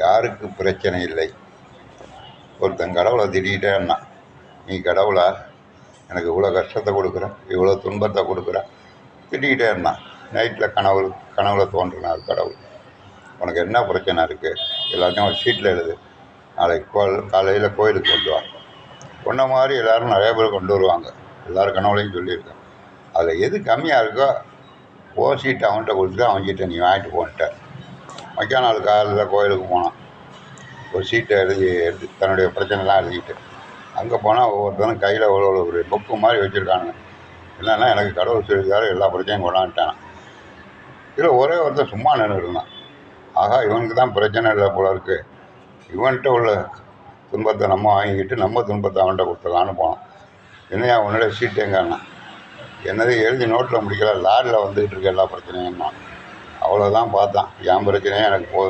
யாருக்கு பிரச்சனை இல்லை. ஒருத்தன் கடவுளை திட்டிகிட்டே இருந்தான். நீ கடவுளா, எனக்கு இவ்வளோ கஷ்டத்தை கொடுக்குற, இவ்வளோ துன்பத்தை கொடுக்குற, திட்டிக்கிட்டே இருந்தான். நைட்டில் கனவுல தோன்றினார் கடவுள். உனக்கு என்ன பிரச்சனை இருக்குது, எல்லாத்தையும் ஒரு ஷீட்டில் எழுது, நாளைக்கு காலையில் கோயிலுக்கு கொண்டு வா. சொன்ன மாதிரி எல்லோரும் நிறைய பேர் கொண்டு வருவாங்க. எல்லோரும் கனவுலையும் சொல்லியிருக்கேன். அதில் எது கம்மியாக இருக்கோ ஷீட்டை அவன்கிட்ட கொடுத்துட்டு அவன்கிட்ட நீ வாங்கிட்டு போன்ட்டார். மக்கா நாள் காலையில் கோயிலுக்கு போனான். ஒரு ஷீட்டை எடுத்து தன்னுடைய பிரச்சனைலாம் எழுதிக்கிட்டு அங்கே போனால் ஒவ்வொருத்தரும் கையில் ஒரு புக்கு மாதிரி வச்சுருக்கானுங்க. என்னென்னா, எனக்கு கடவுள் சொல்லியிருக்காரு, எல்லா பிரச்சனையும் கொண்டாந்துட்டான். இதில் ஒரே ஒருத்தர் சும்மா நின்றுருந்தான். ஆகா, இவனுக்கு தான் பிரச்சனை இல்லை போல இருக்குது, இவன்கிட்ட உள்ள துன்பத்தை நம்ம வாங்கிக்கிட்டு நம்ம துன்பத்தை அவன்கிட்ட கொடுத்துடலான்னு போனோம். என்னையா உன்னோட ஷீட் எங்கன்னா, என்னது எழுதி நோட்டில் முடிக்கல, லாரியில் வந்துக்கிட்டு இருக்க எல்லா பிரச்சனையும். அவ்வளோதான் பார்த்தான். என் பிரச்சனையும் எனக்கு போதும்.